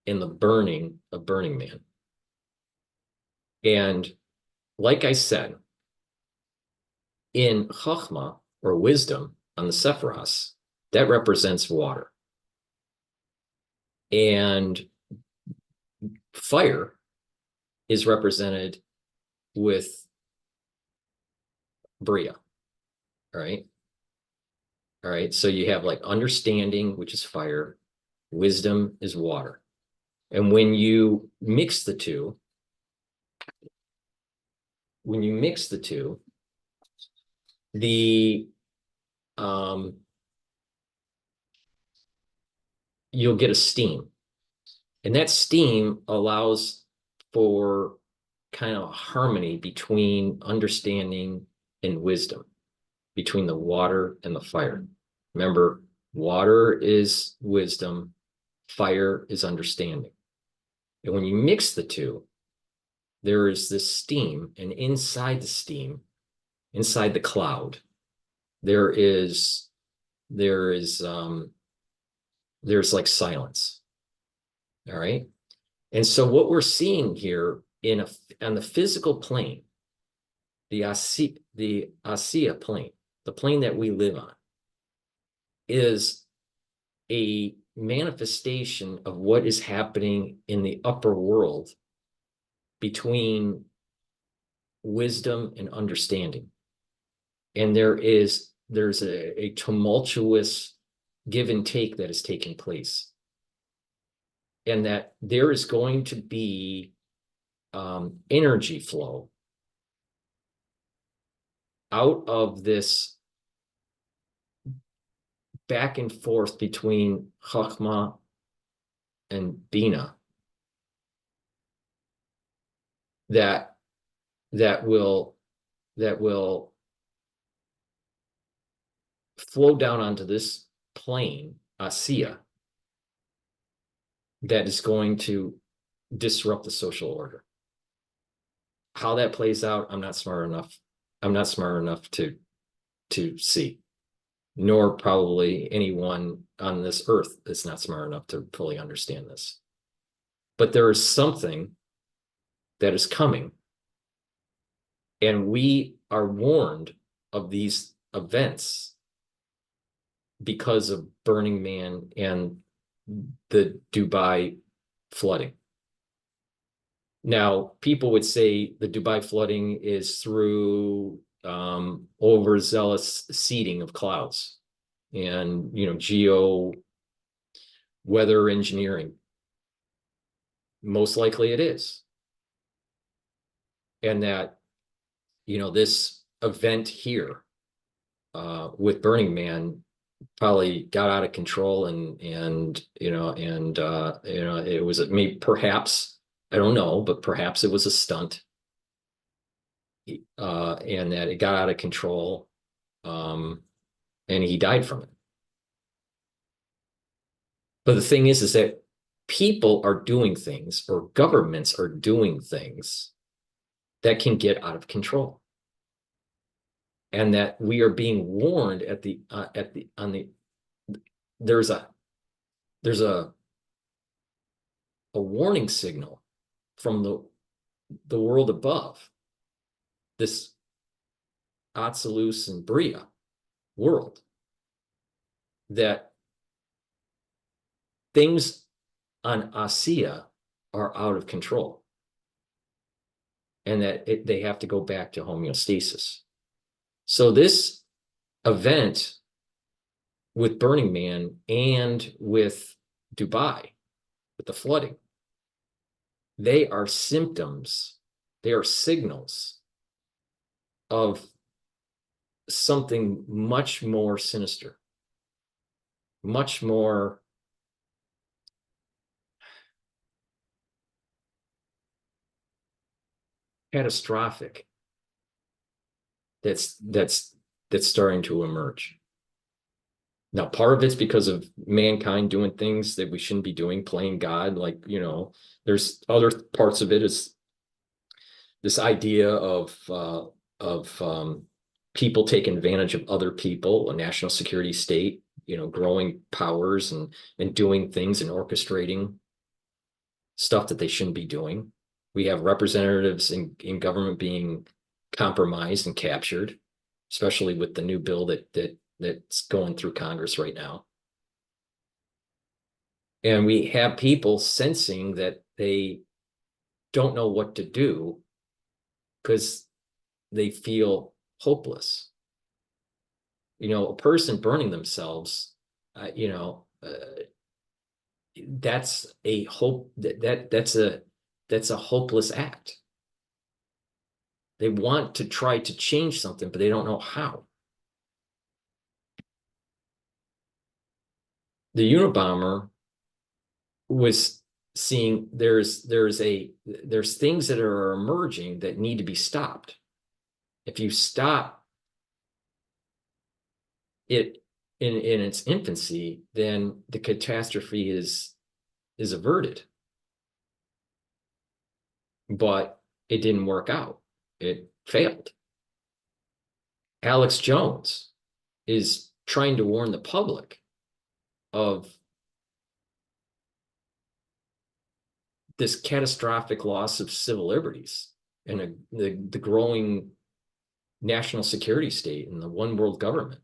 and the burning of Burning Man. And like I said, in Chachma, or wisdom, on the Sephiros, that represents water. And fire is represented with Bria. All right. So you have like understanding, which is fire, wisdom is water. And when you mix the two, you'll get a steam. And that steam allows for kind of harmony between understanding and wisdom, between the water and the fire. Remember, water is wisdom, fire is understanding. And when you mix the two, there is this steam, and inside the steam, inside the cloud, there's like silence. All right. And so what we're seeing here on the physical plane, the Asiya plane, the plane that we live on, is a manifestation of what is happening in the upper world between wisdom and understanding. And there's a tumultuous give and take that is taking place. And that there is going to be energy flow out of this back and forth between Chachma and Bina that will flow down onto this plane, Asiya, that is going to disrupt the social order. How that plays out, I'm not smart enough to see, nor probably anyone on this earth is not smart enough to fully understand this. But there is something that is coming, and we are warned of these events because of Burning Man and the Dubai flooding. Now, people would say the Dubai flooding is through overzealous seeding of clouds and, geo weather engineering. Most likely it is. And that, this event here with Burning Man probably got out of control, and it was maybe, perhaps, I don't know, but perhaps it was a stunt, and that it got out of control, and he died from it. But the thing is that people are doing things, or governments are doing things that can get out of control, and that we are being warned there's a warning signal from the world above, this Atzilus and Bria world, that things on Asiya are out of control, and that they have to go back to homeostasis. So this event with Burning Man and with Dubai, with the flooding, they are symptoms, they are signals of something much more sinister, much more catastrophic that's starting to emerge. Now, part of it's because of mankind doing things that we shouldn't be doing, playing God. Like, there's other parts of it is this idea of people taking advantage of other people, a national security state, growing powers and doing things and orchestrating stuff that they shouldn't be doing. We have representatives in government being compromised and captured, especially with the new bill that's going through Congress right now. And we have people sensing that they don't know what to do because they feel hopeless. A person burning themselves, that's a hope that's a hopeless act. They want to try to change something, but they don't know how. The Unabomber was seeing there's things that are emerging that need to be stopped. If you stop it in its infancy, then the catastrophe is averted. But it didn't work out. It failed. Alex Jones is trying to warn the public of this catastrophic loss of civil liberties and the growing national security state and the one world government.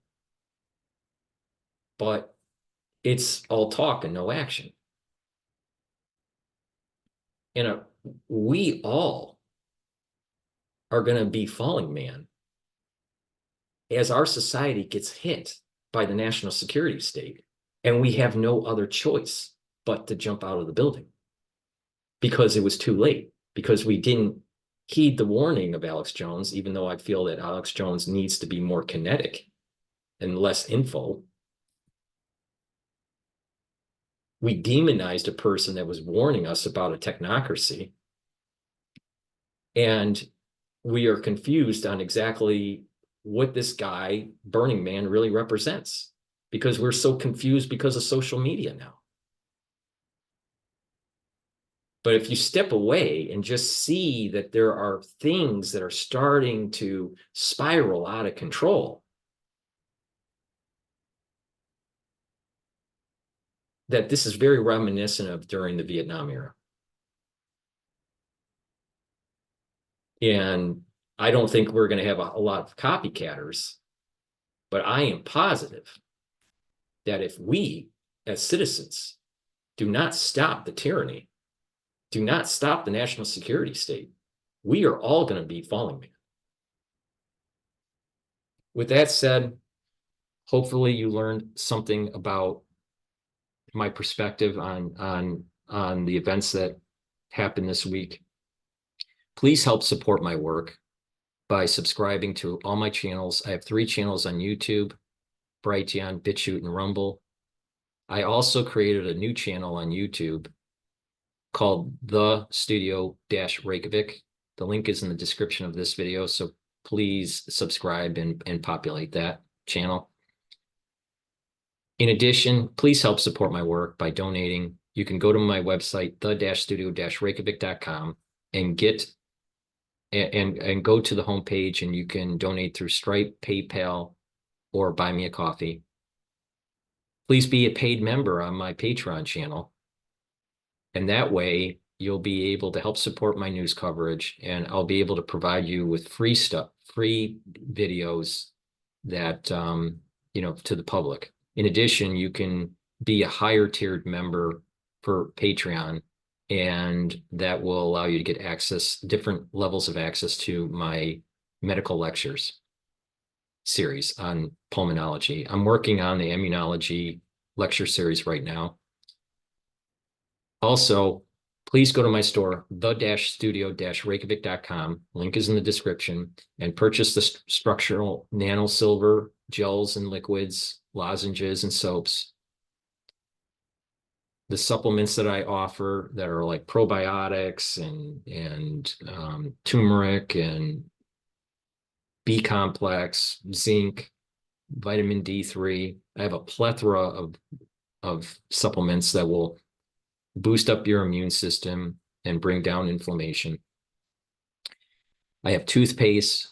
But it's all talk and no action. And we all are going to be falling man as our society gets hit by the national security state, and we have no other choice but to jump out of the building because it was too late, because we didn't heed the warning of Alex Jones, even though I feel that Alex Jones needs to be more kinetic and less info. We demonized a person that was warning us about a technocracy. And we are confused on exactly what this guy, Burning Man, really represents, because we're so confused because of social media now. But if you step away and just see that there are things that are starting to spiral out of control, that this is very reminiscent of during the Vietnam era. And I don't think we're going to have a lot of copycatters, but I am positive that if we, as citizens, do not stop the tyranny, do not stop the national security state, we are all going to be falling man. With that said, hopefully you learned something about my perspective on the events that happened this week. Please help support my work by subscribing to all my channels. I have 3 channels on YouTube, Brighteon, Bitchute, and Rumble. I also created a new channel on YouTube called The Studio-Reykjavik. The link is in the description of this video, so please subscribe and populate that channel. In addition, please help support my work by donating. You can go to my website, the-studio-reykjavik.com, and get and go to the homepage, and you can donate through Stripe, PayPal, or buy me a coffee. Please be a paid member on my Patreon channel. And that way you'll be able to help support my news coverage, and I'll be able to provide you with free stuff, free videos that, to the public. In addition, you can be a higher tiered member for Patreon, and that will allow you to get access, different levels of access to my medical lectures series on pulmonology. I'm working on the immunology lecture series right now. Also, please go to my store, the-studio-reykjavik.com. Link is in the description, and purchase the structural nano silver gels and liquids, lozenges and soaps. The supplements that I offer that are like probiotics and turmeric and B complex, zinc, vitamin D3. I have a plethora of supplements that will boost up your immune system and bring down inflammation. I have toothpaste,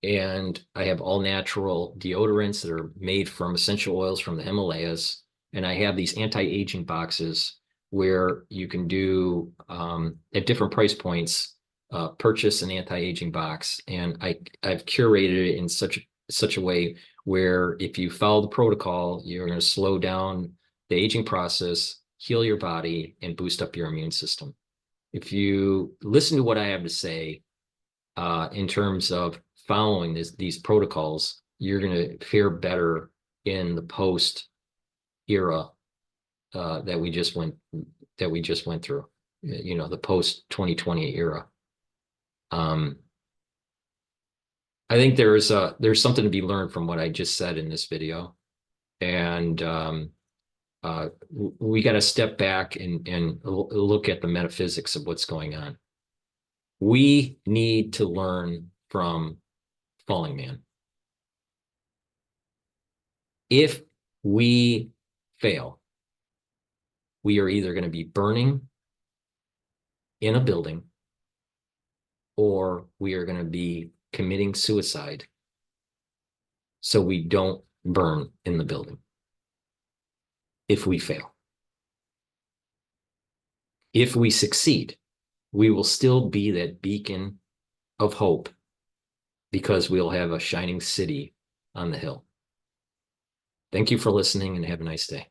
and I have all natural deodorants that are made from essential oils from the Himalayas. And I have these anti-aging boxes where you can do, at different price points, purchase an anti-aging box. And I've curated it in such a way where if you follow the protocol, you're going to slow down the aging process, heal your body, and boost up your immune system. If you listen to what I have to say in terms of following these protocols, you're going to fare better in the post era that we just went through. The post 2020 era. I think there's something to be learned from what I just said in this video, and we got to step back and look at the metaphysics of what's going on. We need to learn from falling man. If we fail, we are either going to be burning in a building, or we are going to be committing suicide so we don't burn in the building if we fail. If we succeed, we will still be that beacon of hope, because we'll have a shining city on the hill. Thank you for listening, and have a nice day.